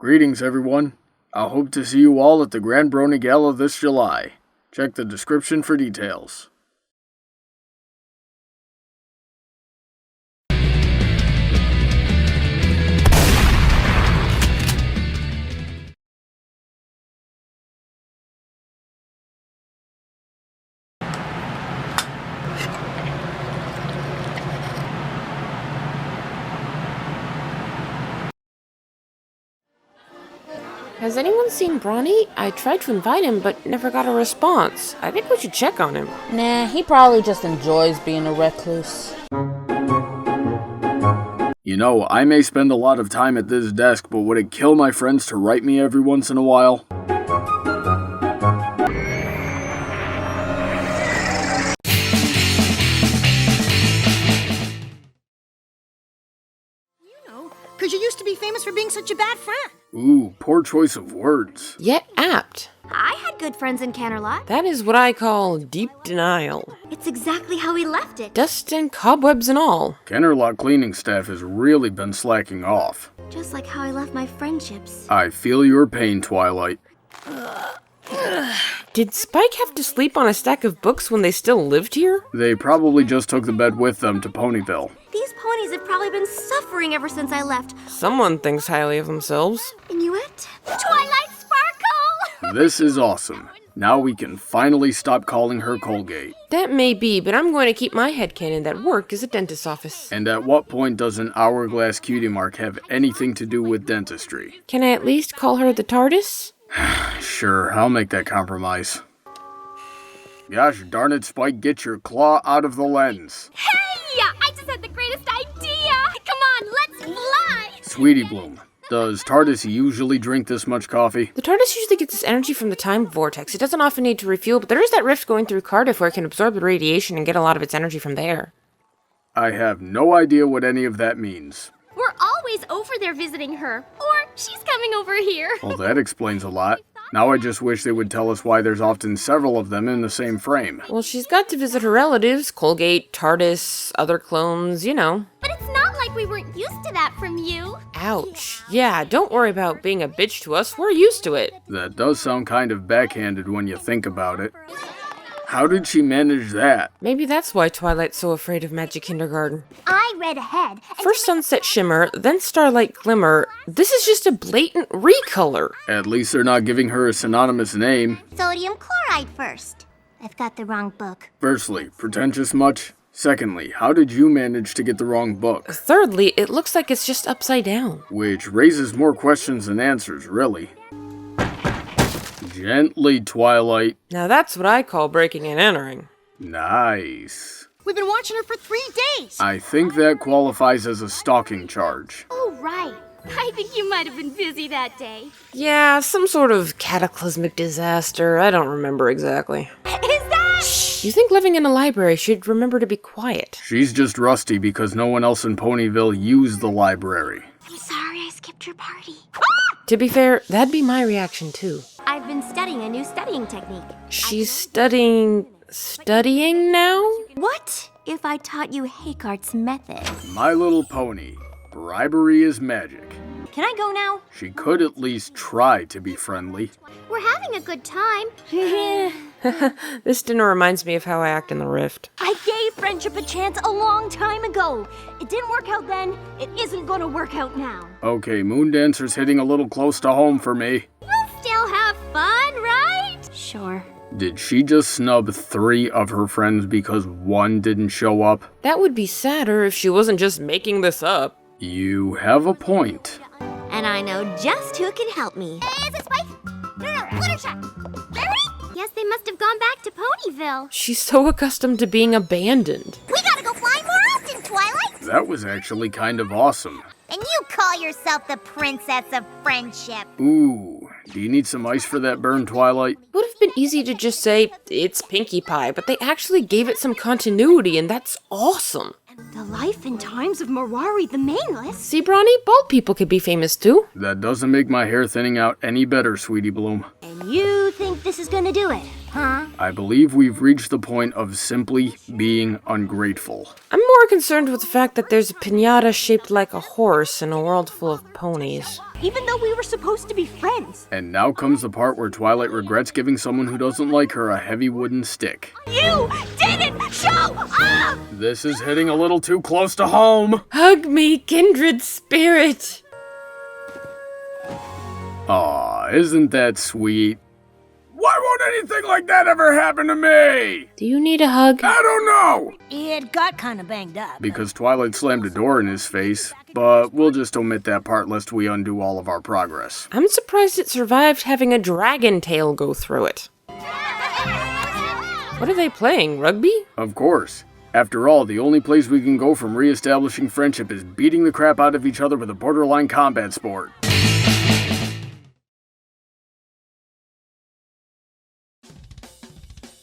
Greetings, everyone. I hope to see you all at the Grand Brony Gala this July. Check the description for details. Has anyone seen Brony? I tried to invite him, but never got a response. I think we should check on him. Nah, he probably just enjoys being a recluse. You know, I may spend a lot of time at this desk, but would it kill my friends to write me every once in a while? Because you used to be famous for being such a bad friend. Ooh, poor choice of words. Yet apt. I had good friends in Canterlot. That is what I call deep denial. It's exactly how we left it. Dust and cobwebs and all. Kennerlock cleaning staff has really been slacking off. Just like how I left my friendships. I feel your pain, Twilight. Did Spike have to sleep on a stack of books when they still lived here? They probably just took the bed with them to Ponyville. These ponies have probably been suffering ever since I left. Someone thinks highly of themselves. Inuit? Twilight Sparkle! This is awesome. Now we can finally stop calling her Colgate. That may be, but I'm going to keep my headcanon that work is a dentist's office. And at what point does an hourglass cutie mark have anything to do with dentistry? Can I at least call her the TARDIS? Sure, I'll make that compromise. Gosh darn it, Spike, get your claw out of the lens. Hey! I just had the greatest idea! Come on, let's fly! Sweetie Bloom, does TARDIS usually drink this much coffee? The TARDIS usually gets its energy from the time vortex. It doesn't often need to refuel, but there is that rift going through Cardiff where it can absorb the radiation and get a lot of its energy from there. I have no idea what any of that means. We're always over there visiting her. Or she's coming over here. Well, that explains a lot. Now I just wish they would tell us why there's often several of them in the same frame. Well, she's got to visit her relatives, Colgate, TARDIS, other clones, you know. But it's not like we weren't used to that from you. Ouch. Yeah, don't worry about being a bitch to us. We're used to it. That does sound kind of backhanded when you think about it. How did she manage that? Maybe that's why Twilight's so afraid of Magic Kindergarten. I read ahead. First Sunset Shimmer, then Starlight Glimmer. This is just a blatant recolor. At least they're not giving her a synonymous name. Sodium chloride first. I've got the wrong book. Firstly, pretentious much? Secondly, how did you manage to get the wrong book? Thirdly, it looks like it's just upside down. Which raises more questions than answers, really. Gently, Twilight. Now that's what I call breaking and entering. Nice. We've been watching her for 3 days. I think that qualifies as a stalking charge. Oh, right. I think you might have been busy that day. Yeah, some sort of cataclysmic disaster. I don't remember exactly. Is that? You think living in a library should remember to be quiet. She's just rusty because no one else in Ponyville used the library. I'm sorry I skipped your party. To be fair, that'd be my reaction too. I've been studying a new studying technique. She's studying now? What if I taught you Haykart's method? My Little Pony. Bribery is magic. Can I go now? She could at least try to be friendly. We're having a good time. This dinner reminds me of how I act in the Rift. I gave friendship a chance a long time ago. It didn't work out then. It isn't gonna work out now. Okay, Moondancer's hitting a little close to home for me. We'll still have fun, right? Sure. Did she just snub 3 of her friends because 1 didn't show up? That would be sadder if she wasn't just making this up. You have a point. And I know just who can help me. Hey, is it Spike? No, Fluttershy. Barry? Yes, they must have gone back to Ponyville. She's so accustomed to being abandoned. We gotta go flying more often, Twilight. That was actually kind of awesome. And you call yourself the Princess of Friendship. Ooh, do you need some ice for that burn, Twilight? It would have been easy to just say, it's Pinkie Pie, but they actually gave it some continuity, and that's awesome. The life and times of Marari the Maneless? See, Brawny, bald people could be famous too. That doesn't make my hair thinning out any better, Sweetie Bloom. And you think this is gonna do it, huh? I believe we've reached the point of simply being ungrateful. I'm more concerned with the fact that there's a piñata shaped like a horse in a world full of ponies. Even though we were supposed to be friends. And now comes the part where Twilight regrets giving someone who doesn't like her a heavy wooden stick. You didn't show up! This is hitting a little too close to home. Hug me, kindred spirit! Aw, isn't that sweet? Why won't anything like that ever happen to me? Do you need a hug? I don't know. It got kind of banged up. Because Twilight slammed a door in his face, but we'll just omit that part lest we undo all of our progress. I'm surprised it survived having a dragon tail go through it. What are they playing, rugby? Of course. After all, the only place we can go from re-establishing friendship is beating the crap out of each other with a borderline combat sport.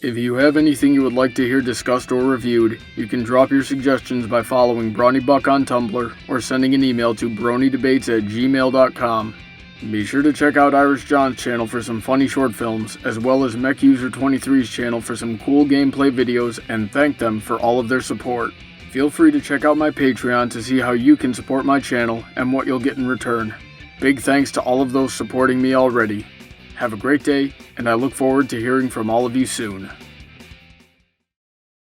If you have anything you would like to hear discussed or reviewed, you can drop your suggestions by following BronyBuck on Tumblr or sending an email to bronydebates@gmail.com. Be sure to check out Irish John's channel for some funny short films, as well as MechUser23's channel for some cool gameplay videos, and thank them for all of their support. Feel free to check out my Patreon to see how you can support my channel and what you'll get in return. Big thanks to all of those supporting me already. Have a great day, and I look forward to hearing from all of you soon.